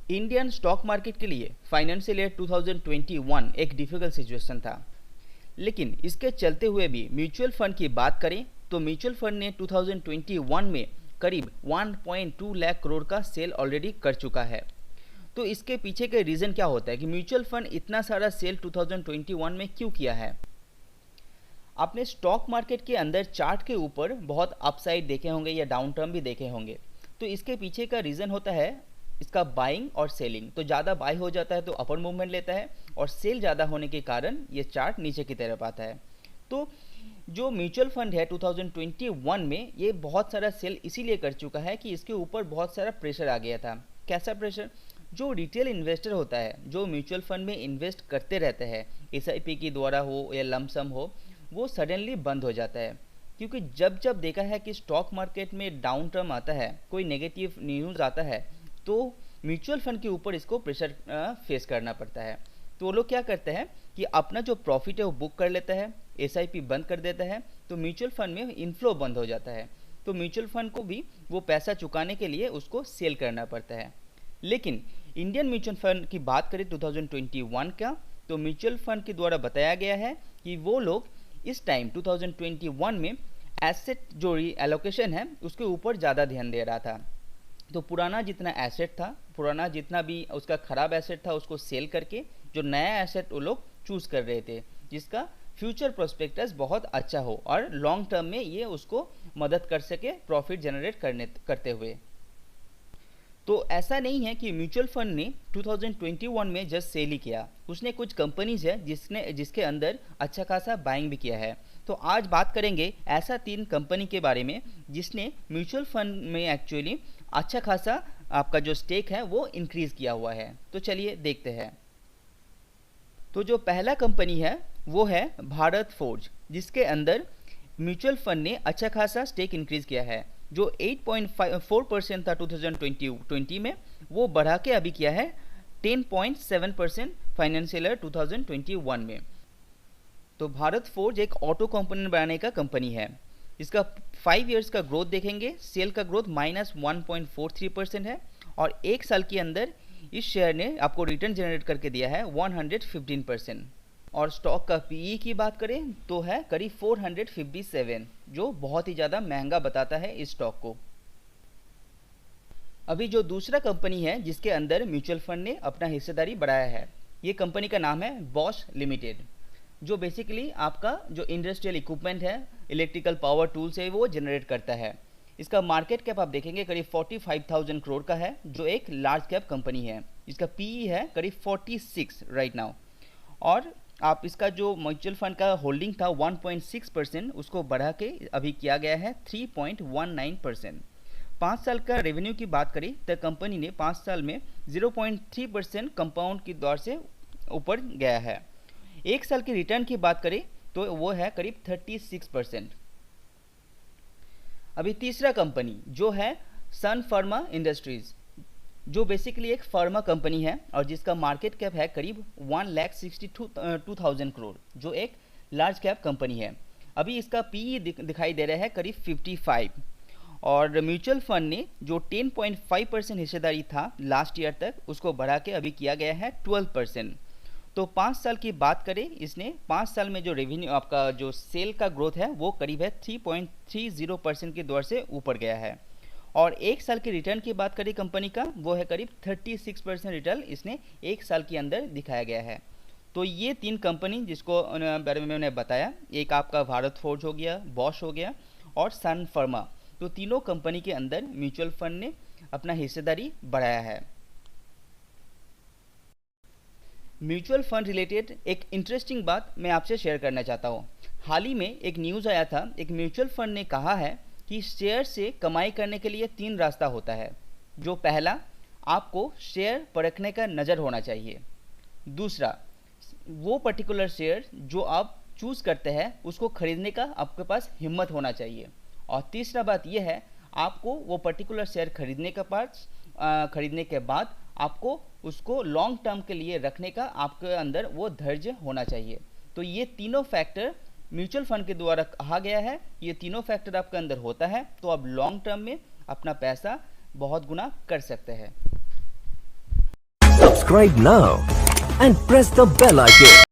Indian stock market के लिए financial year 2021 एक डिफिकल्ट सिचुएशन था, लेकिन इसके चलते हुए भी म्यूचुअल फंड की बात करें तो म्यूचुअल फंड ने 2021 में करीब 1.2 लाख करोड़ का सेल ऑलरेडी कर चुका है। तो इसके पीछे का रीज़न क्या होता है कि म्यूचुअल फंड इतना सारा सेल 2021 में क्यों किया है। आपने स्टॉक मार्केट के अंदर चार्ट के ऊपर बहुत अपसाइड देखे होंगे या डाउन टर्न भी देखे होंगे। तो इसके पीछे का रीज़न होता है इसका बाइंग और सेलिंग। तो ज़्यादा बाई हो जाता है तो अपर मूवमेंट लेता है, और सेल ज़्यादा होने के कारण ये चार्ट नीचे की तरफ आता है। तो जो म्यूचुअल फंड है 2021 में ये बहुत सारा सेल इसीलिए कर चुका है कि इसके ऊपर बहुत सारा प्रेशर आ गया था। कैसा प्रेशर? जो रिटेल इन्वेस्टर होता है, जो म्यूचुअल फंड में इन्वेस्ट करते रहते हैं, एसआईपी के द्वारा हो या लमसम हो, वो सडनली बंद हो जाता है। क्योंकि जब जब देखा है कि स्टॉक मार्केट में डाउन टर्न आता है, कोई नेगेटिव न्यूज़ आता है, तो म्यूचुअल फंड के ऊपर इसको प्रेशर फेस करना पड़ता है। तो वो लोग क्या करते हैं कि अपना जो प्रॉफिट है वो बुक कर लेता है, एसआईपी बंद कर देता है, तो म्यूचुअल फंड में इनफ्लो बंद हो जाता है। तो म्यूचुअल फंड को भी वो पैसा चुकाने के लिए उसको सेल करना पड़ता है। लेकिन इंडियन म्यूचुअल फंड की बात करें 2021 का, तो म्यूचुअल फंड के द्वारा बताया गया है कि वो लोग इस टाइम 2021 में एसेट जो एलोकेशन है उसके ऊपर ज़्यादा ध्यान दे रहा था। तो पुराना जितना एसेट था, पुराना जितना भी उसका ख़राब एसेट था, उसको सेल करके जो नया एसेट वो लोग चूज़ कर रहे थे, जिसका फ्यूचर प्रोस्पेक्टस बहुत अच्छा हो और लॉन्ग टर्म में ये उसको मदद कर सके प्रॉफिट जनरेट करते हुए। तो ऐसा नहीं है कि म्यूचुअल फंड ने 2021 में जस्ट सेल ही किया, उसने कुछ कंपनीज है जिसके अंदर अच्छा खासा बाइंग भी किया है। तो आज बात करेंगे ऐसा 3 कंपनी के बारे में जिसने म्यूचुअल फंड में एक्चुअली अच्छा खासा आपका जो स्टेक है वो इंक्रीज किया हुआ है। तो चलिए देखते हैं। तो जो पहला कंपनी है वो है भारत फोर्ज, जिसके अंदर म्यूचुअल फंड ने अच्छा खासा स्टेक इंक्रीज किया है। जो 8.4% था 2020 में, वो बढ़ा के अभी किया है 10.7% फाइनेंशियल ईयर 2021 में। तो भारत फोर्ज एक ऑटो कंपोनेंट बनाने का कंपनी है। इसका 5 इयर्स का ग्रोथ देखेंगे, सेल का ग्रोथ -1.43% है, और एक साल के अंदर इस शेयर ने आपको रिटर्न जनरेट करके दिया है 115%। और स्टॉक का पीई की बात करें तो है करीब 457, जो बहुत ही ज़्यादा महंगा बताता है इस स्टॉक को। अभी जो दूसरा कंपनी है जिसके अंदर म्यूचुअल फंड ने अपना हिस्सेदारी बढ़ाया है, ये कंपनी का नाम है बॉश लिमिटेड, जो बेसिकली आपका जो इंडस्ट्रियल इक्विपमेंट है, इलेक्ट्रिकल पावर टूल्स है, वो जनरेट करता है। इसका मार्केट कैप आप देखेंगे करीब 45,000 करोड़ का है, जो एक लार्ज कैप कंपनी है। इसका पीई है करीब 46 राइट नाउ। और आप इसका जो म्यूचुअल फंड का होल्डिंग था 1.6%, उसको बढ़ा के अभी किया गया है 3.19%। 5 साल का रेवेन्यू की बात करें तो कंपनी ने 5 साल में 0.3% कंपाउंड की दौर से ऊपर गया है। एक साल की रिटर्न की बात करें तो वो है करीब 36%। अभी तीसरा कंपनी जो है सन फार्मा इंडस्ट्रीज, जो बेसिकली एक फार्मा कंपनी है और जिसका मार्केट कैप है करीब 1,62,000 करोड़, जो एक लार्ज कैप कंपनी है। अभी इसका पीई दिखाई दे रहा है करीब 55, और म्यूचुअल फंड ने जो 10.5% हिस्सेदारी था लास्ट ईयर तक, उसको बढ़ा के अभी किया गया है 12%। तो 5 साल की बात करें, इसने 5 साल में जो रेवेन्यू आपका जो सेल का ग्रोथ है वो करीब है 3.30% की दौर से ऊपर गया है। और एक साल की रिटर्न की बात करें कंपनी का, वो है करीब 36% रिटर्न इसने एक साल के अंदर दिखाया गया है। तो ये 3 कंपनी जिसको बारे में मैंने बताया, एक आपका भारत फोर्ज हो गया, बॉश हो गया और सन फार्मा, तो तीनों कंपनी के अंदर म्यूचुअल फंड ने अपना हिस्सेदारी बढ़ाया है। म्यूचुअल फंड रिलेटेड एक इंटरेस्टिंग बात मैं आपसे शेयर करना चाहता हूँ। हाल ही में एक न्यूज़ आया था, एक म्यूचुअल फंड ने कहा है कि शेयर से कमाई करने के लिए 3 रास्ता होता है। जो पहला, आपको शेयर परखने का नज़र होना चाहिए। दूसरा, वो पर्टिकुलर शेयर जो आप चूज़ करते हैं उसको खरीदने का आपके पास हिम्मत होना चाहिए। और तीसरा बात यह है, आपको वो पर्टिकुलर शेयर खरीदने के बाद आपको उसको लॉन्ग टर्म के लिए रखने का आपके अंदर वो धैर्य होना चाहिए। तो ये तीनों फैक्टर म्यूचुअल फंड के द्वारा कहा गया है, ये तीनों फैक्टर आपके अंदर होता है तो आप लॉन्ग टर्म में अपना पैसा बहुत गुना कर सकते हैं। subscribe now and press the bell icon.